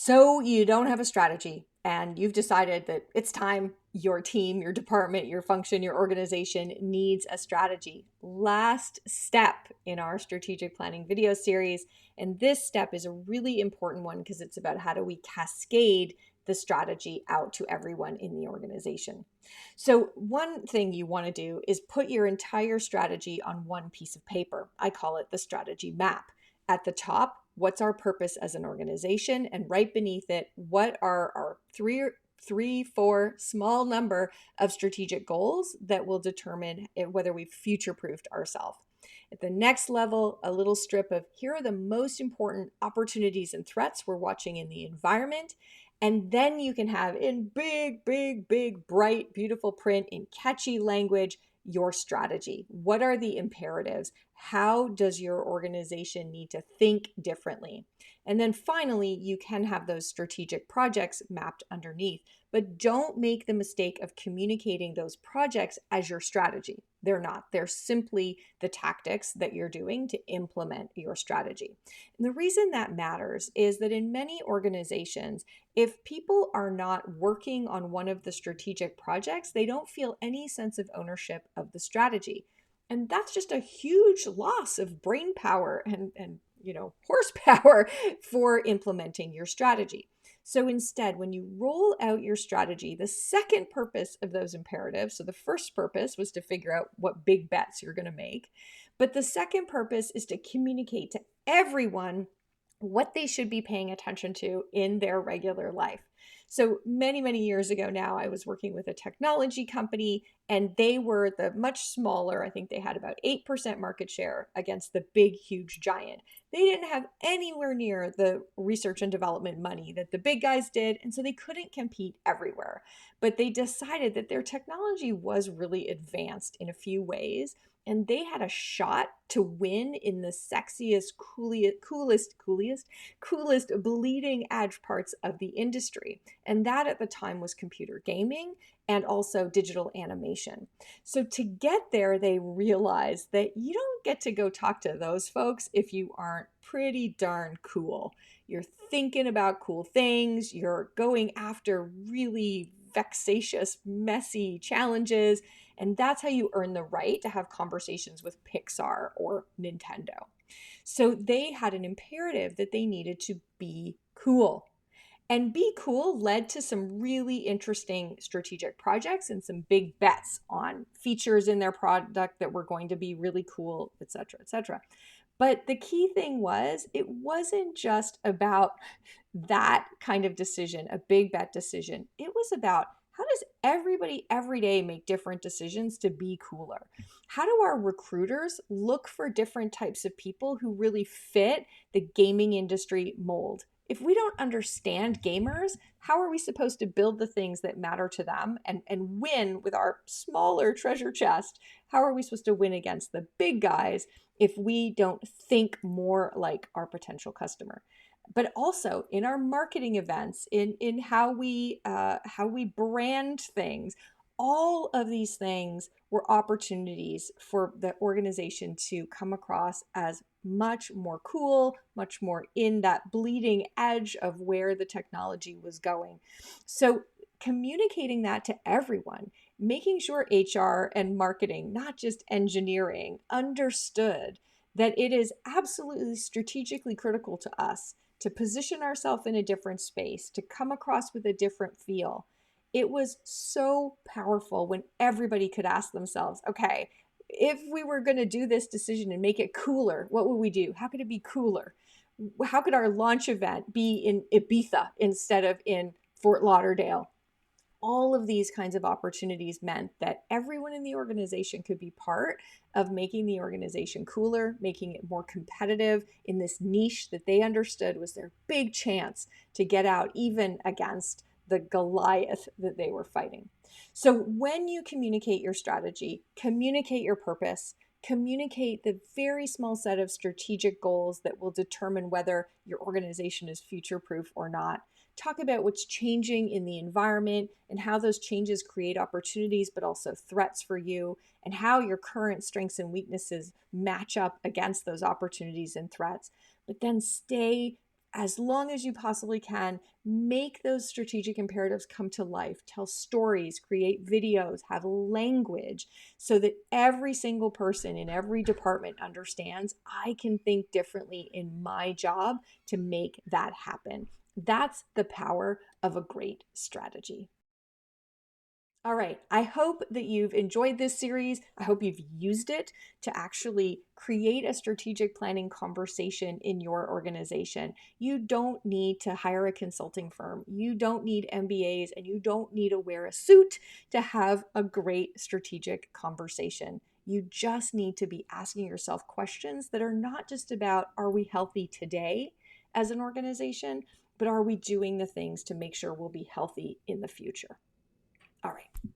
So you don't have a strategy and you've decided that it's time your team, your department, your function, your organization needs a strategy. Last step in our strategic planning video series. And this step is a really important one because it's about how do we cascade the strategy out to everyone in the organization. So, one thing you want to do is put your entire strategy on one piece of paper. I call it the strategy map. At the top, what's our purpose as an organization? And right beneath it, what are our four small number of strategic goals that will determine whether we've future proofed ourselves. At the next level, a little strip of here are the most important opportunities and threats we're watching in the environment. And then you can have in big, big, big, bright, beautiful print in catchy language your strategy. What are the imperatives? How does your organization need to think differently? And then finally, you can have those strategic projects mapped underneath, but don't make the mistake of communicating those projects as your strategy. They're not. They're simply the tactics that you're doing to implement your strategy. And the reason that matters is that in many organizations, if people are not working on one of the strategic projects, they don't feel any sense of ownership of the strategy. And that's just a huge loss of brain power and horsepower for implementing your strategy. So instead, when you roll out your strategy, the second purpose of those imperatives, so the first purpose was to figure out what big bets you're going to make, but the second purpose is to communicate to everyone what they should be paying attention to in their regular life. So many, many years ago now, I was working with a technology company and they were the much smaller. I think they had about 8% market share against the big, huge giant. They didn't have anywhere near the research and development money that the big guys did. And so they couldn't compete everywhere. But they decided that their technology was really advanced in a few ways and they had a shot to win in the sexiest, coolest bleeding edge parts of the industry. And that at the time was computer gaming and also digital animation. So to get there, they realized that you don't get to go talk to those folks if you aren't pretty darn cool. You're thinking about cool things, you're going after really vexatious, messy challenges. And that's how you earn the right to have conversations with Pixar or Nintendo. So they had an imperative that they needed to be cool. And be cool led to some really interesting strategic projects and some big bets on features in their product that were going to be really cool, et cetera, et cetera. But the key thing was, it wasn't just about that kind of decision, a big bet decision. It was about how does everybody every day make different decisions to be cooler? How do our recruiters look for different types of people who really fit the gaming industry mold? If we don't understand gamers, how are we supposed to build the things that matter to them and win with our smaller treasure chest? How are we supposed to win against the big guys if we don't think more like our potential customer? But also in our marketing events, in how we brand things, all of these things were opportunities for the organization to come across as much more cool, much more in that bleeding edge of where the technology was going. So communicating that to everyone, making sure HR and marketing, not just engineering, understood that it is absolutely strategically critical to us to position ourselves in a different space, to come across with a different feel. It was so powerful when everybody could ask themselves, okay, if we were going to do this decision and make it cooler, what would we do? How could it be cooler? How could our launch event be in Ibiza instead of in Fort Lauderdale? All of these kinds of opportunities meant that everyone in the organization could be part of making the organization cooler, making it more competitive in this niche that they understood was their big chance to get out even against the Goliath that they were fighting. So when you communicate your strategy, communicate your purpose, communicate the very small set of strategic goals that will determine whether your organization is future proof or not. Talk about what's changing in the environment and how those changes create opportunities, but also threats for you, and how your current strengths and weaknesses match up against those opportunities and threats. But then stay as long as you possibly can, make those strategic imperatives come to life. Tell stories, create videos, have language so that every single person in every department understands I can think differently in my job to make that happen. That's the power of a great strategy. All right. I hope that you've enjoyed this series. I hope you've used it to actually create a strategic planning conversation in your organization. You don't need to hire a consulting firm. You don't need MBAs, and you don't need to wear a suit to have a great strategic conversation. You just need to be asking yourself questions that are not just about, are we healthy today as an organization, but are we doing the things to make sure we'll be healthy in the future? All right.